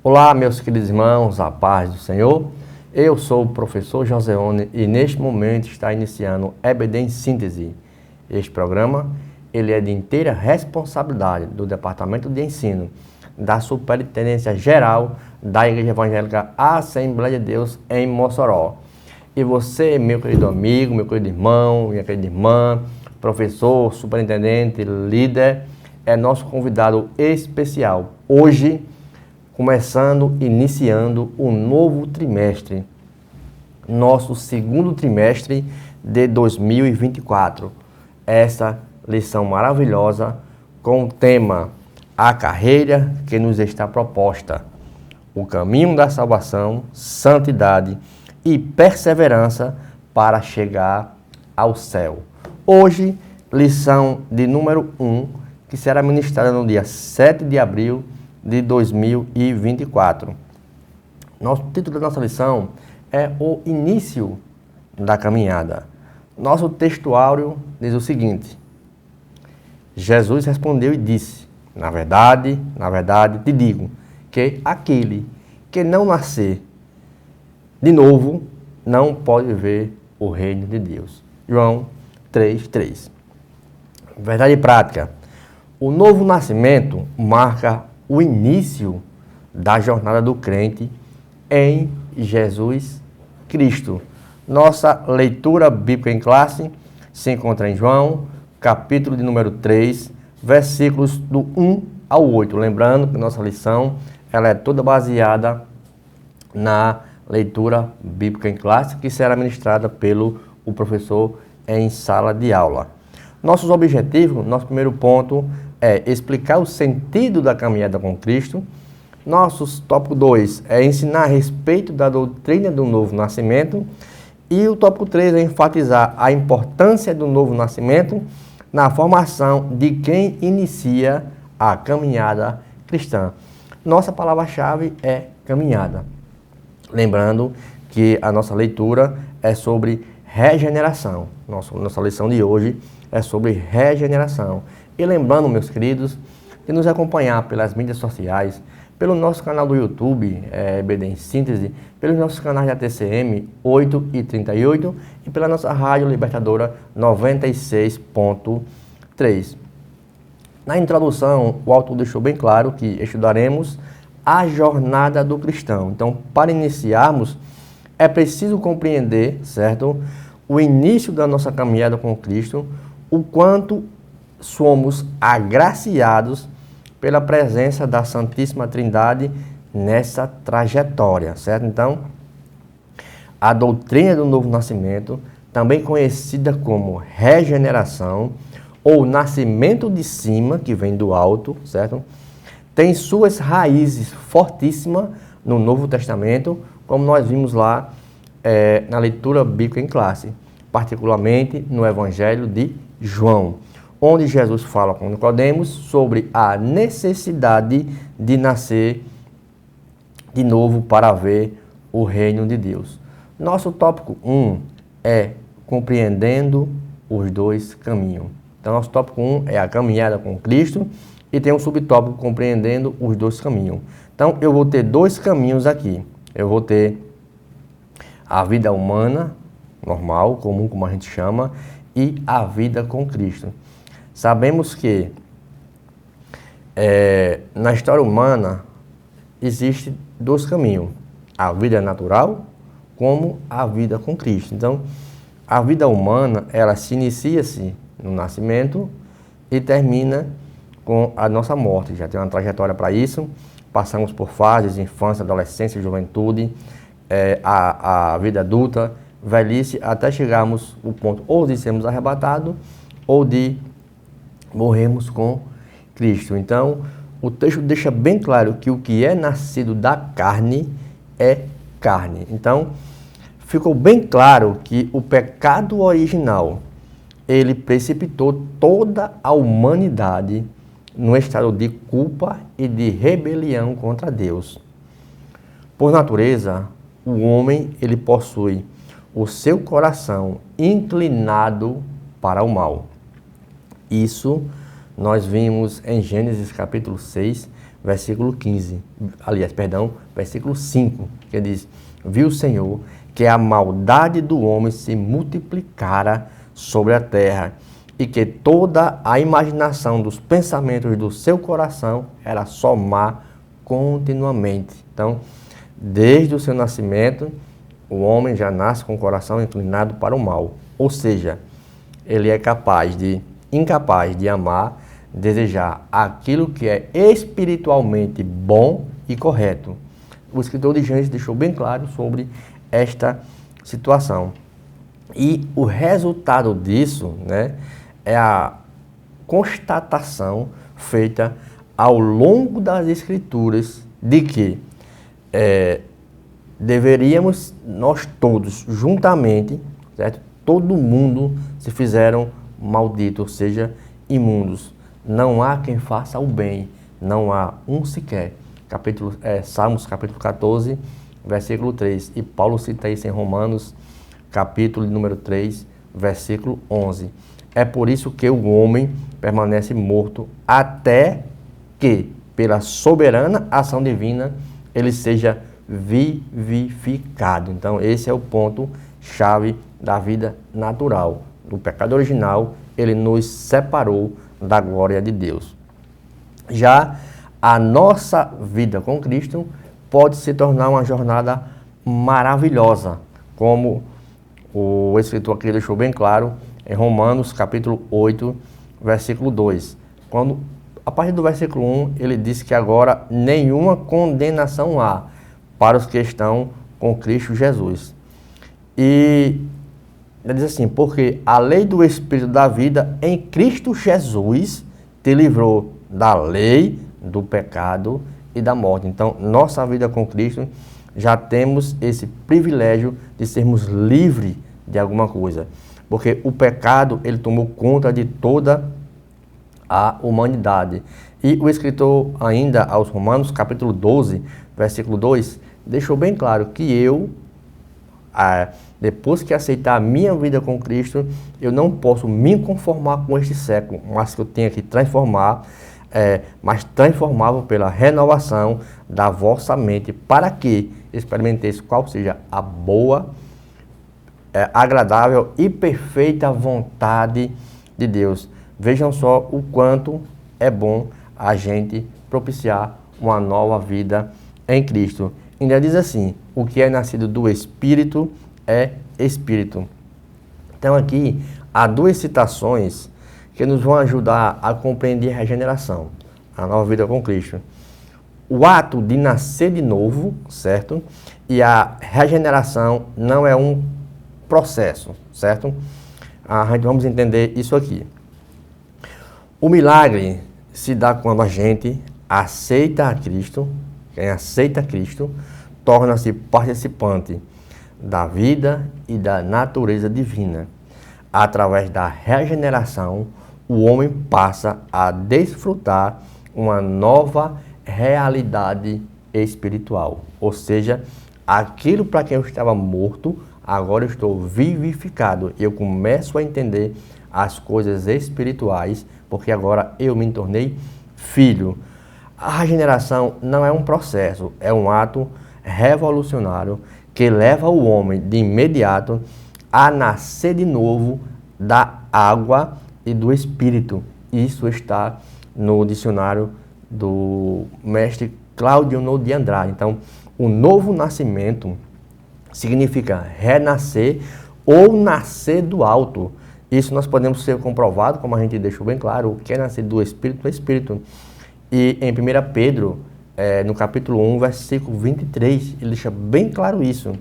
Olá, meus queridos irmãos, a paz do Senhor. Eu sou o professor Joseone e neste momento está iniciando EBD em Síntese. Este programa ele é de inteira responsabilidade do Departamento de Ensino da Superintendência Geral da Igreja Evangélica Assembleia de Deus em Mossoró. E você, meu querido amigo, meu querido irmão, minha querida irmã, professor, superintendente, líder, é nosso convidado especial. Hoje, iniciando o novo trimestre, nosso segundo trimestre de 2024. Essa lição maravilhosa com o tema A Carreira que nos está proposta, o caminho da salvação, santidade e perseverança para chegar ao céu. Hoje, lição de número 1, que será ministrada no dia 7 de abril de 2024. Nosso título da nossa lição é o início da caminhada. Nosso textuário diz o seguinte: Jesus respondeu e disse: na verdade, te digo que aquele que não nascer de novo não pode ver o reino de Deus. João 3:3. Verdade prática. O novo nascimento marca o início da jornada do crente em Jesus Cristo. Nossa leitura bíblica em classe se encontra em João, capítulo de número 3, versículos do 1 ao 8. Lembrando que nossa lição ela é toda baseada na leitura bíblica em classe, que será ministrada pelo professor em sala de aula. Nossos objetivos, nosso primeiro ponto é explicar o sentido da caminhada com Cristo. Nosso tópico 2 é ensinar a respeito da doutrina do novo nascimento. E o tópico 3 é enfatizar a importância do novo nascimento na formação de quem inicia a caminhada cristã. Nossa palavra-chave é caminhada. Lembrando que a nossa leitura é sobre regeneração. Nossa lição de hoje é sobre regeneração. E lembrando, meus queridos, de nos acompanhar pelas mídias sociais, pelo nosso canal do YouTube, EBD em Síntese, pelos nossos canais da TCM 8 e 38 e pela nossa Rádio Libertadora 96.3. Na introdução, o autor deixou bem claro que estudaremos a jornada do cristão. Então, para iniciarmos, é preciso compreender, certo, o início da nossa caminhada com Cristo, o quanto somos agraciados pela presença da Santíssima Trindade nessa trajetória, certo? Então, a doutrina do novo nascimento, também conhecida como regeneração ou nascimento de cima, que vem do alto, certo? Tem suas raízes fortíssimas no Novo Testamento, como nós vimos lá na leitura bíblica em classe, particularmente no Evangelho de João, onde Jesus fala com Nicodemos sobre a necessidade de nascer de novo para ver o reino de Deus. Nosso tópico 1 é compreendendo os dois caminhos. Então, nosso tópico 1 é a caminhada com Cristo e tem um subtópico compreendendo os dois caminhos. Então, eu vou ter dois caminhos aqui. Eu vou ter a vida humana, normal, comum, como a gente chama, e a vida com Cristo. Sabemos que na história humana existem dois caminhos, a vida natural como a vida com Cristo. Então, a vida humana, ela se inicia-se no nascimento e termina com a nossa morte. Já tem uma trajetória para isso, passamos por fases, infância, adolescência, juventude, a vida adulta, velhice, até chegarmos ao ponto ou de sermos arrebatados ou de morremos com Cristo. Então, o texto deixa bem claro que o que é nascido da carne é carne. Então, ficou bem claro que o pecado original, ele precipitou toda a humanidade no estado de culpa e de rebelião contra Deus. Por natureza, o homem, ele possui o seu coração inclinado para o mal. Isso nós vimos em Gênesis capítulo 6, versículo 15, versículo 5, que diz: viu o Senhor que a maldade do homem se multiplicara sobre a terra, e que toda a imaginação dos pensamentos do seu coração era só má continuamente. Então, desde o seu nascimento, o homem já nasce com o coração inclinado para o mal. Ou seja, ele é incapaz de amar, desejar aquilo que é espiritualmente bom e correto. O escritor de Gênesis deixou bem claro sobre esta situação. E o resultado disso, né, é a constatação feita ao longo das Escrituras de que deveríamos nós todos, juntamente, certo? Todo mundo se fizeram malditos, ou seja, imundos. Não há quem faça o bem, não há um sequer. Salmos capítulo 14, versículo 3. E Paulo cita isso em Romanos, capítulo número 3, versículo 11. É por isso que o homem permanece morto até que, pela soberana ação divina, ele seja vivificado. Então, esse é o ponto-chave da vida natural. O pecado original, ele nos separou da glória de Deus. Já a nossa vida com Cristo pode se tornar uma jornada maravilhosa, como o escritor aqui deixou bem claro em Romanos, capítulo 8, versículo 2. A partir do versículo 1, ele diz que agora nenhuma condenação há para os que estão com Cristo Jesus. E ele diz assim: porque a lei do Espírito da vida em Cristo Jesus te livrou da lei, do pecado e da morte. Então, nossa vida com Cristo, já temos esse privilégio de sermos livres de alguma coisa. Porque o pecado, ele tomou conta de toda a humanidade. E o escritor ainda aos Romanos, capítulo 12, versículo 2, deixou bem claro que depois que aceitar a minha vida com Cristo, eu não posso me conformar com este século, mas que eu tenho que transformar, mas transformável pela renovação da vossa mente, para que experimenteis qual seja a boa, agradável e perfeita vontade de Deus. Vejam só o quanto é bom a gente propiciar uma nova vida em Cristo. Ainda diz assim: o que é nascido do Espírito é Espírito. Então aqui há duas citações que nos vão ajudar a compreender a regeneração, a nova vida com Cristo. O ato de nascer de novo, certo? E a regeneração não é um processo, certo? Vamos entender isso aqui. O milagre se dá quando a gente aceita a Cristo. Quem aceita Cristo torna-se participante da vida e da natureza divina. Através da regeneração, o homem passa a desfrutar uma nova realidade espiritual. Ou seja, aquilo para quem eu estava morto, agora eu estou vivificado. Eu começo a entender as coisas espirituais, porque agora eu me tornei filho. A regeneração não é um processo, é um ato revolucionário que leva o homem de imediato a nascer de novo da água e do Espírito. Isso está no dicionário do mestre Cláudio No de Andrade. Então, o novo nascimento significa renascer ou nascer do alto. Isso nós podemos ser comprovado, como a gente deixou bem claro, o que é nascer do Espírito é Espírito. E em 1 Pedro, no capítulo 1, versículo 23, ele deixa bem claro isso.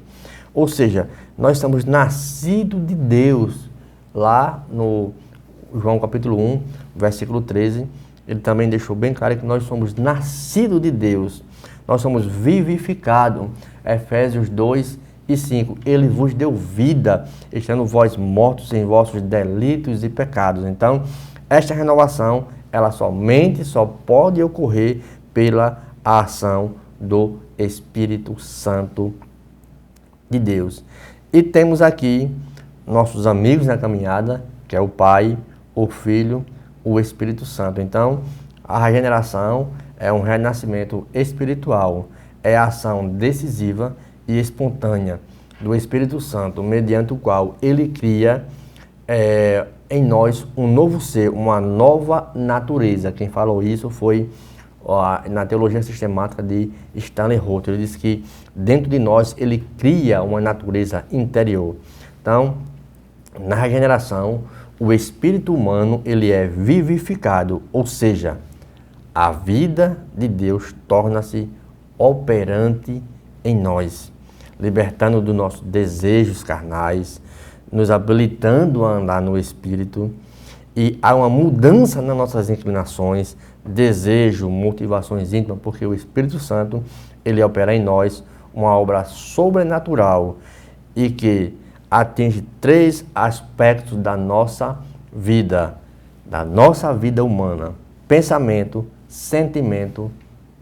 Ou seja, nós estamos nascidos de Deus. Lá no João capítulo 1, versículo 13, ele também deixou bem claro que nós somos nascidos de Deus. Nós somos vivificados. Efésios 2 e 5. Ele vos deu vida, estando vós mortos em vossos delitos e pecados. Então, esta renovação, ela só pode ocorrer pela ação do Espírito Santo de Deus. E temos aqui nossos amigos na caminhada, que é o Pai, o Filho, o Espírito Santo. Então, a regeneração é um renascimento espiritual, é a ação decisiva e espontânea do Espírito Santo, mediante o qual ele cria em nós um novo ser, uma nova natureza. Quem falou isso foi na teologia sistemática de Stanley Roth. Ele diz que dentro de nós ele cria uma natureza interior. Então, na regeneração, o espírito humano ele é vivificado, ou seja, a vida de Deus torna-se operante em nós, libertando dos nossos desejos carnais, nos habilitando a andar no Espírito, e há uma mudança nas nossas inclinações, desejo, motivações íntimas, porque o Espírito Santo, ele opera em nós uma obra sobrenatural e que atinge 3 aspectos da nossa vida humana: pensamento, sentimento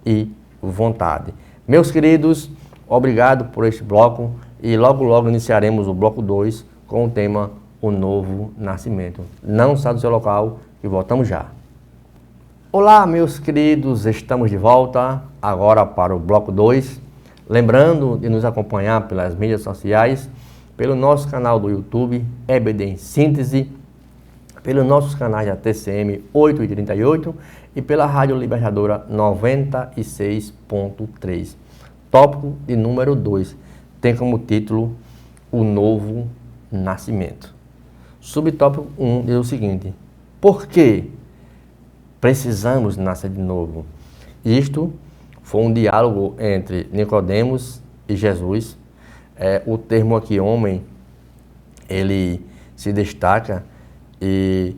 e vontade. Meus queridos, obrigado por este bloco e logo iniciaremos o bloco 2 com o tema O Novo Nascimento. Não saia do seu local e voltamos já. Olá, meus queridos, estamos de volta agora para o bloco 2. Lembrando de nos acompanhar pelas mídias sociais, pelo nosso canal do YouTube, EBD em Síntese, pelos nossos canais da TCM 838 e pela Rádio Libertadora 96.3. Tópico de número 2 tem como título O Novo Nascimento. Subtópico 1 diz o seguinte: por que precisamos nascer de novo? Isto foi um diálogo entre Nicodemos e Jesus. O termo aqui, homem, ele se destaca, e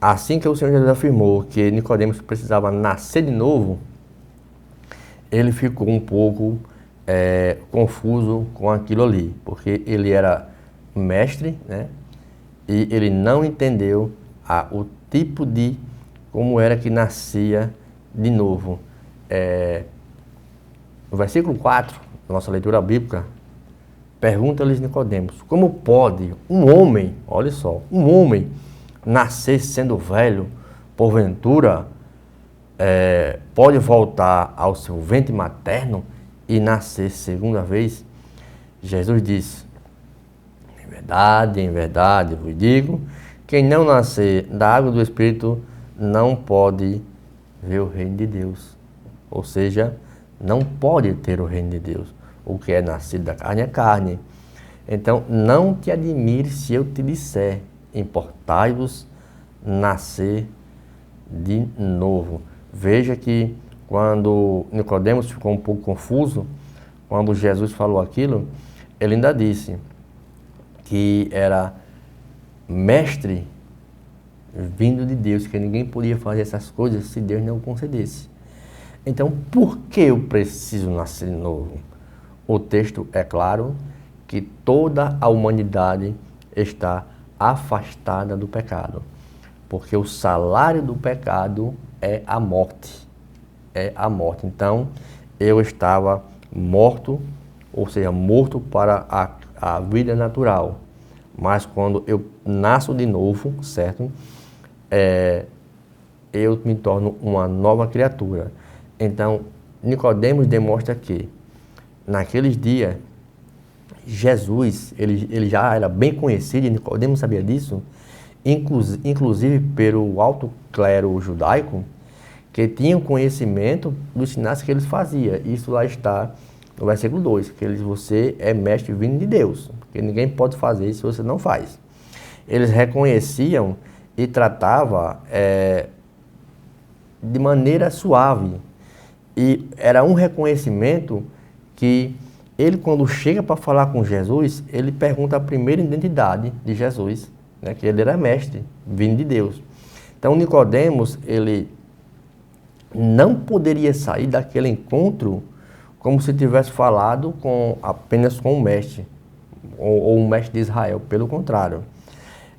assim que o Senhor Jesus afirmou que Nicodemos precisava nascer de novo, ele ficou um pouco confuso com aquilo ali, porque ele era mestre, né? E ele não entendeu o tipo de como era que nascia de novo. No versículo 4 da nossa leitura bíblica, pergunta-lhes Nicodemos: como pode um homem, olha só, um homem nascer sendo velho? Porventura pode voltar ao seu ventre materno e nascer segunda vez? Jesus disse: em verdade vos digo, quem não nascer da água do Espírito não pode ver o reino de Deus. Ou seja, não pode ter o reino de Deus. O que é nascido da carne é carne. Então, não te admire se eu te disser: importai-vos nascer de novo. Veja que quando Nicodemos ficou um pouco confuso, quando Jesus falou aquilo, ele ainda disse que era mestre vindo de Deus, que ninguém podia fazer essas coisas se Deus não concedesse. Então, por que eu preciso nascer de novo? O texto é claro que toda a humanidade está afastada do pecado, porque o salário do pecado é a morte. É a morte. Então, eu estava morto, ou seja, morto para a vida natural. Mas quando eu nasço de novo, certo? Eu me torno uma nova criatura. Então, Nicodemos demonstra que, naqueles dias, Jesus, ele já era bem conhecido, e Nicodemos sabia disso, inclusive pelo alto clero judaico, que tinham conhecimento dos sinais que eles faziam. Isso lá está no versículo 2, que eles: você é mestre vindo de Deus, porque ninguém pode fazer isso se você não faz. Eles reconheciam e tratavam de maneira suave. E era um reconhecimento que ele, quando chega para falar com Jesus, ele pergunta a primeira identidade de Jesus, né, que ele era mestre, vindo de Deus. Então, Nicodemos, ele não poderia sair daquele encontro como se tivesse falado apenas com um mestre, ou um mestre de Israel. Pelo contrário,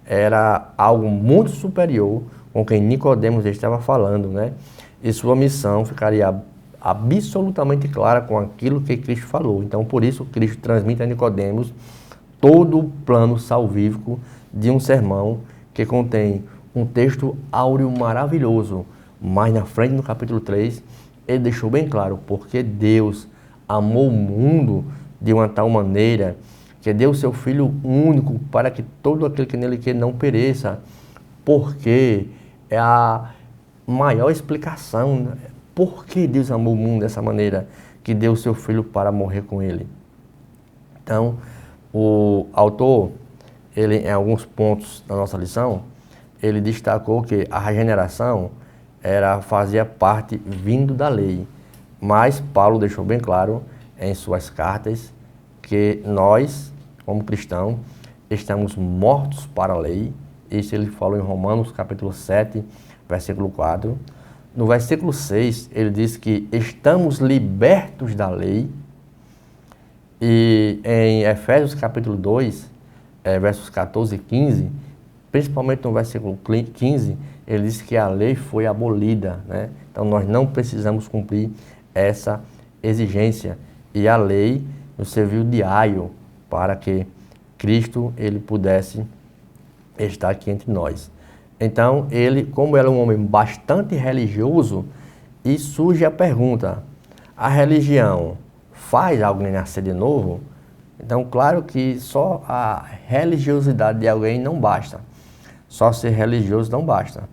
era algo muito superior com quem Nicodemos estava falando, né? E sua missão ficaria absolutamente clara com aquilo que Cristo falou. Então, por isso, Cristo transmite a Nicodemos todo o plano salvífico de um sermão que contém um texto áureo maravilhoso, mas na frente, no capítulo 3, ele deixou bem claro, porque Deus amou o mundo de uma tal maneira que deu o seu Filho único para que todo aquele que nele quer não pereça, porque é a maior explicação, né? Por que Deus amou o mundo dessa maneira, que deu o seu Filho para morrer com ele. Então, o autor, ele, em alguns pontos da nossa lição, ele destacou que a regeneração fazia parte vindo da lei, mas Paulo deixou bem claro em suas cartas que nós, como cristãos, estamos mortos para a lei. Isso ele falou em Romanos capítulo 7, versículo 4. No versículo 6, ele diz que estamos libertos da lei. E em Efésios capítulo 2, versos 14 e 15, principalmente no versículo 15, ele diz que a lei foi abolida, né? Então nós não precisamos cumprir essa exigência. E a lei nos serviu de aio para que Cristo ele pudesse estar aqui entre nós. Então ele, como era um homem bastante religioso, e surge a pergunta: a religião faz alguém nascer de novo? Então, claro que só a religiosidade de alguém não basta. Só ser religioso não basta.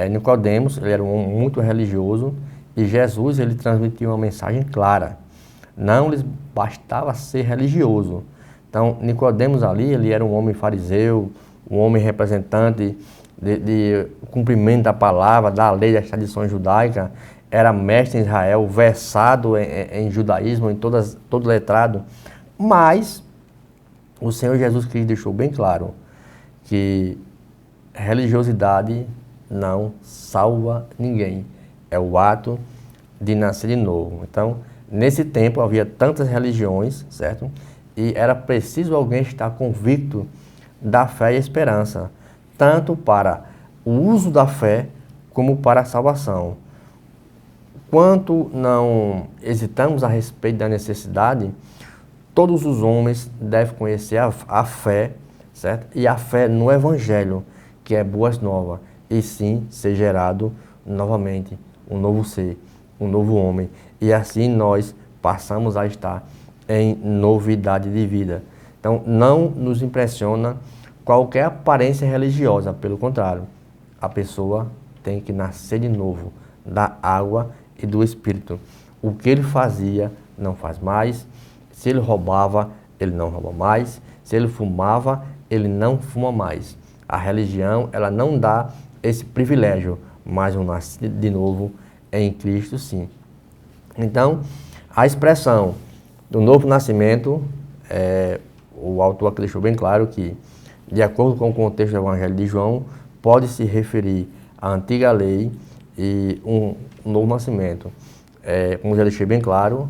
Nicodemos, ele era um homem muito religioso, e Jesus, ele transmitia uma mensagem clara. Não lhes bastava ser religioso. Então, Nicodemos ali, ele era um homem fariseu, um homem representante de cumprimento da palavra, da lei, das tradições judaicas, era mestre em Israel, versado em judaísmo, em todo letrado. Mas o Senhor Jesus Cristo deixou bem claro que religiosidade não salva ninguém. É o ato de nascer de novo. Então, nesse tempo havia tantas religiões, certo? E era preciso alguém estar convicto da fé e esperança, tanto para o uso da fé como para a salvação. Quanto não hesitamos a respeito da necessidade, todos os homens devem conhecer a fé, certo? E a fé no Evangelho, que é boas novas, e sim ser gerado novamente um novo ser, um novo homem. E assim nós passamos a estar em novidade de vida. Então não nos impressiona qualquer aparência religiosa, pelo contrário, a pessoa tem que nascer de novo da água e do Espírito. O que ele fazia, não faz mais. Se ele roubava, ele não rouba mais. Se ele fumava, ele não fuma mais. A religião, ela não dá esse privilégio, mas o nascer de novo em Cristo, sim. Então, a expressão do novo nascimento, o autor aqui deixou bem claro que, de acordo com o contexto do Evangelho de João, pode se referir à antiga lei e um novo nascimento. Como já deixei bem claro,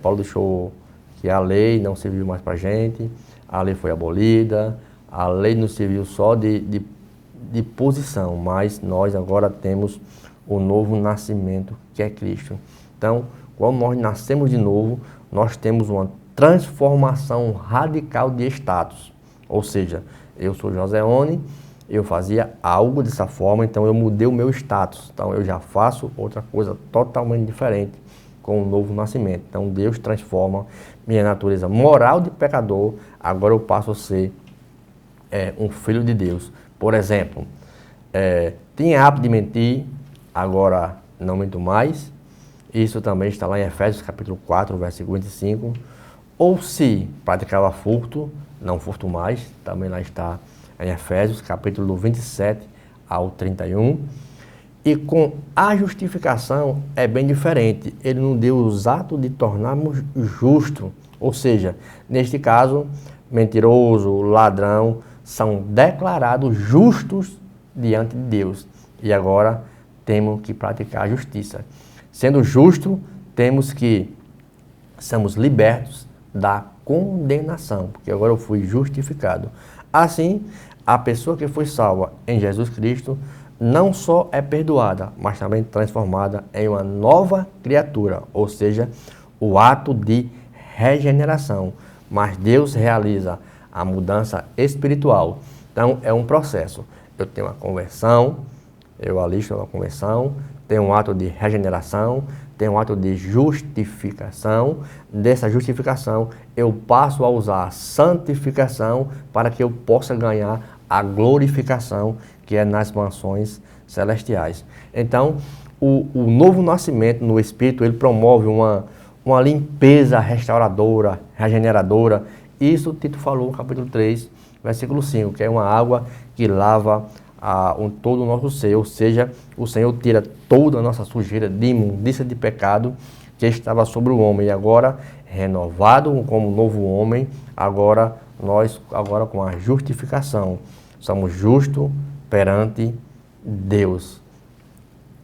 Paulo deixou que a lei não serviu mais para a gente, a lei foi abolida, a lei nos serviu só de posição, mas nós agora temos o novo nascimento, que é Cristo. Então, quando nós nascemos de novo, nós temos uma transformação radical de status. Ou seja, eu sou Joseone, eu fazia algo dessa forma, então eu mudei o meu status. Então eu já faço outra coisa totalmente diferente com o novo nascimento. Então Deus transforma minha natureza moral de pecador, agora eu passo a ser um filho de Deus. Por exemplo, tinha hábito de mentir, agora não minto mais. Isso também está lá em Efésios capítulo 4, versículo 25. Ou se praticava furto, não furto mais, também lá está em Efésios capítulo 27 ao 31. E com a justificação é bem diferente. Ele não deu os atos de tornarmos justos. Ou seja, neste caso, mentiroso, ladrão, são declarados justos diante de Deus. E agora temos que praticar a justiça. Sendo justo, temos que somos libertos da condenação, porque agora eu fui justificado. Assim, a pessoa que foi salva em Jesus Cristo não só é perdoada, mas também transformada em uma nova criatura, ou seja, o ato de regeneração. Mas Deus realiza a mudança espiritual. Então, é um processo. eu tenho uma conversão, eu alisto uma conversão, tenho um ato de regeneração, tenho um ato de justificação. Dessa justificação, eu passo a usar a santificação para que eu possa ganhar a glorificação, que é nas mansões celestiais. Então, o novo nascimento no Espírito, ele promove uma limpeza restauradora, regeneradora. Isso Tito falou no capítulo 3, versículo 5, que é uma água que lava todo o nosso ser, ou seja, o Senhor tira toda a nossa sujeira de imundícia de pecado que estava sobre o homem, e agora, renovado como novo homem, agora com a justificação, somos justos perante Deus.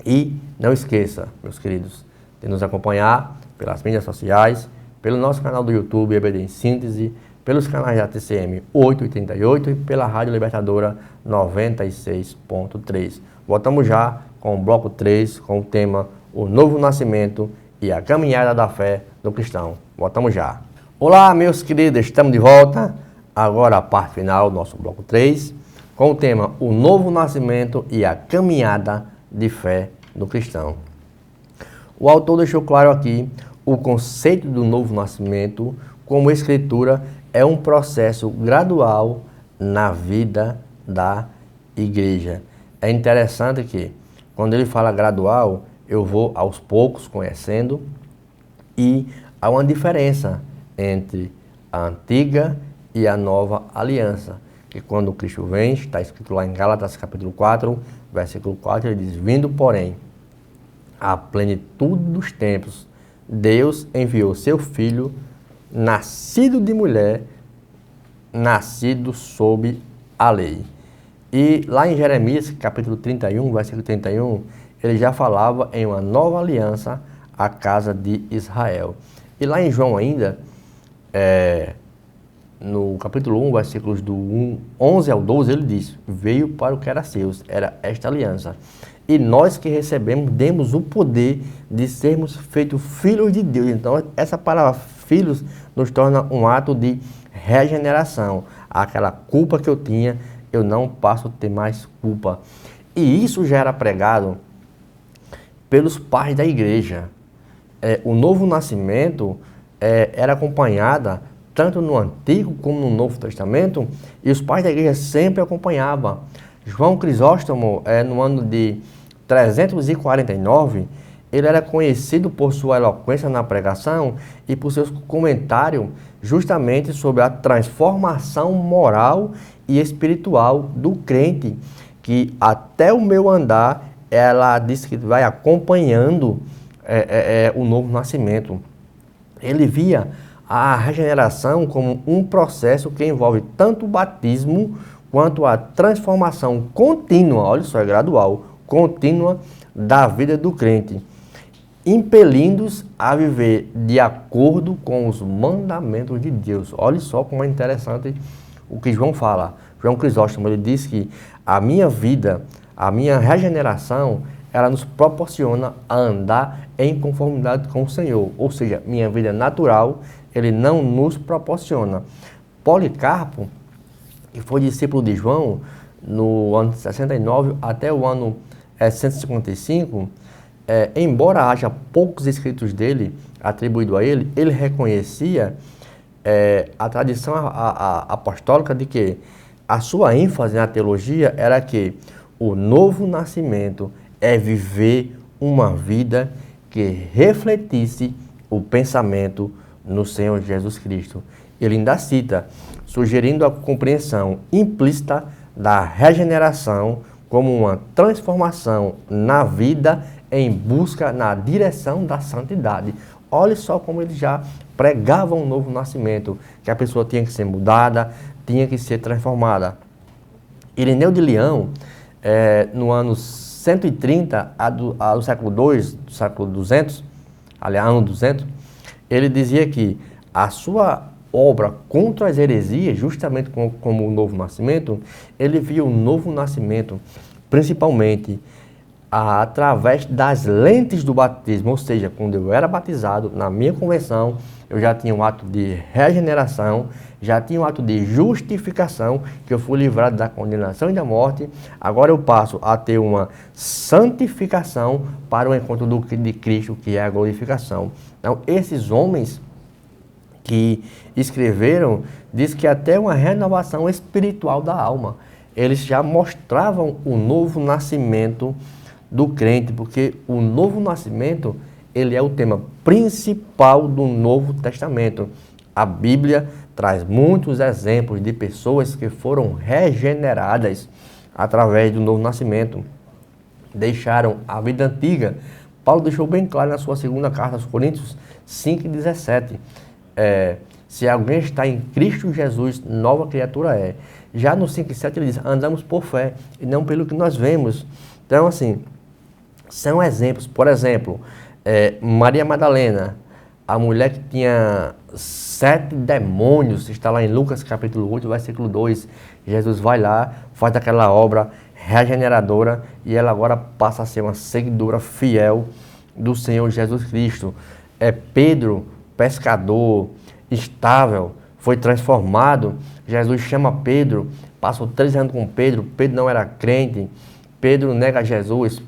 E não esqueça, meus queridos, de nos acompanhar pelas mídias sociais, pelo nosso canal do YouTube, EBD em Síntese, pelos canais da TCM 888 e pela Rádio Libertadora 96.3. Voltamos já com o bloco 3, com o tema O Novo Nascimento e a Caminhada da Fé do Cristão. Voltamos já. Olá, meus queridos, estamos de volta. Agora a parte final do nosso bloco 3, com o tema O Novo Nascimento e a Caminhada de Fé do Cristão. O autor deixou claro aqui o conceito do novo nascimento como escritura é um processo gradual na vida da igreja. É interessante que, quando ele fala gradual, eu vou aos poucos conhecendo, e há uma diferença entre a antiga e a nova aliança. Que quando Cristo vem, está escrito lá em Gálatas capítulo 4, versículo 4, ele diz: vindo, porém, à plenitude dos tempos, Deus enviou seu Filho, nascido de mulher, nascido sob a lei. E lá em Jeremias, capítulo 31, versículo 31, ele já falava em uma nova aliança à casa de Israel. E lá em João ainda, no capítulo 1, versículos do 11 ao 12, ele diz: veio para o que era seus, era esta aliança. E nós que recebemos, demos o poder de sermos feitos filhos de Deus. Então, essa palavra filhos nos torna um ato de regeneração. Aquela culpa que eu tinha, eu não passo a ter mais culpa. E isso já era pregado pelos pais da igreja. O novo nascimento era acompanhada tanto no Antigo como no Novo Testamento, e os pais da igreja sempre acompanhavam. João Crisóstomo, no ano de 349, ele era conhecido por sua eloquência na pregação e por seus comentários justamente sobre a transformação moral e espiritual do crente, que até o meu andar, ela diz que vai acompanhando o novo nascimento. Ele via a regeneração como um processo que envolve tanto o batismo quanto a transformação contínua, olha só, é gradual, contínua da vida do crente, impelindo-os a viver de acordo com os mandamentos de Deus. Olha só como é interessante o que João fala. João Crisóstomo, ele diz que a minha vida, a minha regeneração, ela nos proporciona a andar em conformidade com o Senhor. Ou seja, minha vida natural, ele não nos proporciona. Policarpo, que foi discípulo de João, no ano 69 até o ano 155, embora haja poucos escritos dele atribuídos a ele, ele reconhecia a tradição apostólica de que a sua ênfase na teologia era que o novo nascimento é viver uma vida que refletisse o pensamento no Senhor Jesus Cristo. Ele ainda cita, sugerindo a compreensão implícita da regeneração como uma transformação na vida em busca na direção da santidade. Olha só como ele já pregava um novo nascimento, que a pessoa tinha que ser mudada, tinha que ser transformada. Ireneu de Leão, no ano 130 do século II, do século 200, aliás, ano 200, ele dizia que a sua obra contra as heresias, justamente como o novo nascimento, ele via o novo nascimento, principalmente através das lentes do batismo, ou seja, quando eu era batizado, na minha conversão, eu já tinha um ato de regeneração, já tinha um ato de justificação, que eu fui livrado da condenação e da morte. Agora eu passo a ter uma santificação para o encontro de Cristo, que é a glorificação. Então, esses homens que escreveram, diz que até uma renovação espiritual da alma. Eles já mostravam o novo nascimento do crente, porque o novo nascimento, ele é o tema principal do Novo Testamento. A Bíblia traz muitos exemplos de pessoas que foram regeneradas através do novo nascimento. Deixaram a vida antiga. Paulo deixou bem claro na sua segunda carta aos Coríntios 5,17. Se alguém está em Cristo Jesus, nova criatura é. Já no 5,7 ele diz, andamos por fé e não pelo que nós vemos. Então, assim, são exemplos. Por exemplo, Maria Madalena, a mulher que tinha 7 demônios, está lá em Lucas capítulo 8, versículo 2. Jesus vai lá, faz aquela obra regeneradora e ela agora passa a ser uma seguidora fiel do Senhor Jesus Cristo. Pedro, pescador, estável, foi transformado. Jesus chama Pedro, passou 3 anos com Pedro. Pedro não era crente, Pedro nega Jesus.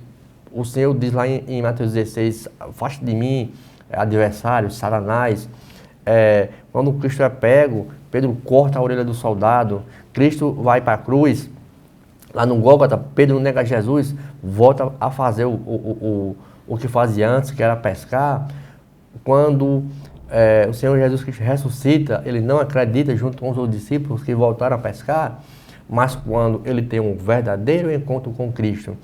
O Senhor diz lá em Mateus 16, afaste de mim, adversário, Satanás. Quando Cristo é pego, Pedro corta a orelha do soldado. Cristo vai para a cruz, lá no Gólgota, Pedro nega Jesus, volta a fazer o que fazia antes, que era pescar. Quando o Senhor Jesus Cristo ressuscita, ele não acredita junto com os outros discípulos que voltaram a pescar, mas quando ele tem um verdadeiro encontro com Cristo,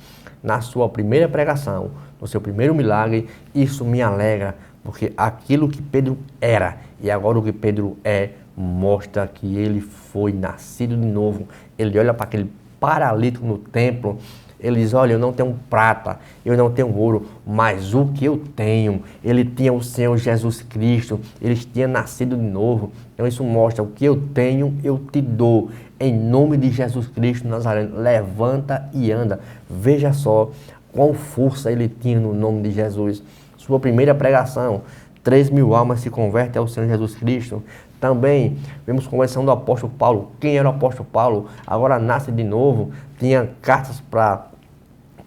na sua primeira pregação, no seu primeiro milagre, isso me alegra, porque aquilo que Pedro era e agora o que Pedro é, mostra que ele foi nascido de novo. Ele olha para aquele paralítico no templo, ele diz, olha, eu não tenho prata, eu não tenho ouro, mas o que eu tenho, ele tinha o Senhor Jesus Cristo, ele tinha nascido de novo. Então isso mostra, o que eu tenho, eu te dou. Em nome de Jesus Cristo Nazareno, levanta e anda. Veja só qual força ele tinha no nome de Jesus. Sua primeira pregação, 3.000 almas se convertem ao Senhor Jesus Cristo. Também vemos conversão do apóstolo Paulo. Quem era o apóstolo Paulo? Agora nasce de novo. Tinha cartas para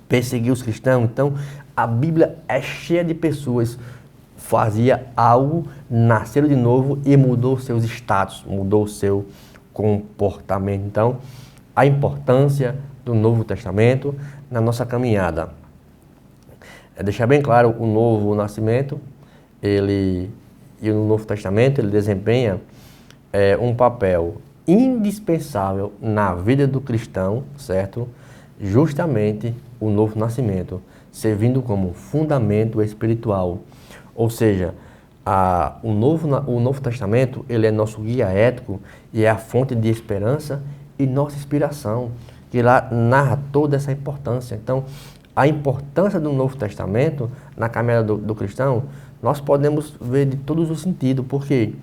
perseguir os cristãos. Então, a Bíblia é cheia de pessoas. Fazia algo, nasceram de novo e mudou seus status, mudou o seu comportamento. Então, a importância do Novo Testamento na nossa caminhada. Deixar bem claro, o novo nascimento, e o Novo Testamento, ele desempenha um papel indispensável na vida do cristão, certo? Justamente o novo nascimento, servindo como fundamento espiritual. Ou seja, o Novo Testamento, ele é nosso guia ético e é a fonte de esperança e nossa inspiração, que lá narra toda essa importância. Então, a importância do Novo Testamento na caminhada do cristão, nós podemos ver de todos os sentidos, porque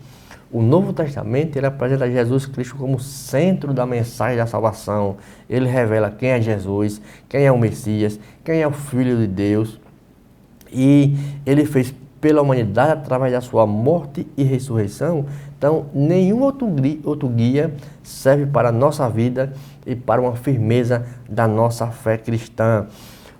o Novo Testamento, ele apresenta Jesus Cristo como centro da mensagem da salvação. Ele revela quem é Jesus, quem é o Messias, quem é o Filho de Deus, e ele fez pela humanidade através da sua morte e ressurreição. Então, nenhum outro guia serve para a nossa vida e para uma firmeza da nossa fé cristã.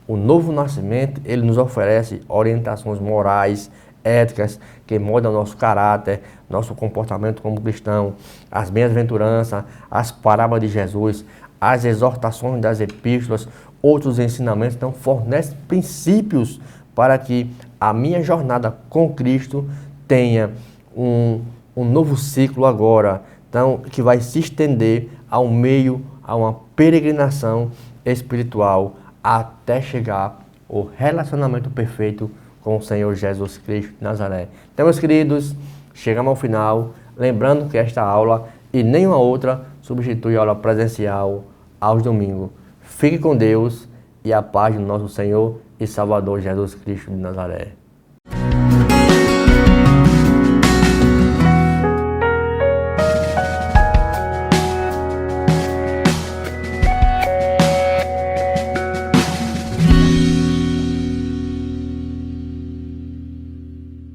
O novo nascimento, ele nos oferece orientações morais, éticas, que moldam nosso caráter, nosso comportamento como cristão, as bem-aventuranças, as parábolas de Jesus, as exortações das epístolas, outros ensinamentos. Então, fornece princípios para que a minha jornada com Cristo tenha um novo ciclo agora, então, que vai se estender ao meio, a uma peregrinação espiritual, até chegar ao relacionamento perfeito com o Senhor Jesus Cristo de Nazaré. Então, meus queridos, chegamos ao final, lembrando que esta aula e nenhuma outra substitui a aula presencial aos domingos. Fique com Deus e a paz do nosso Senhor e Salvador Jesus Cristo de Nazaré.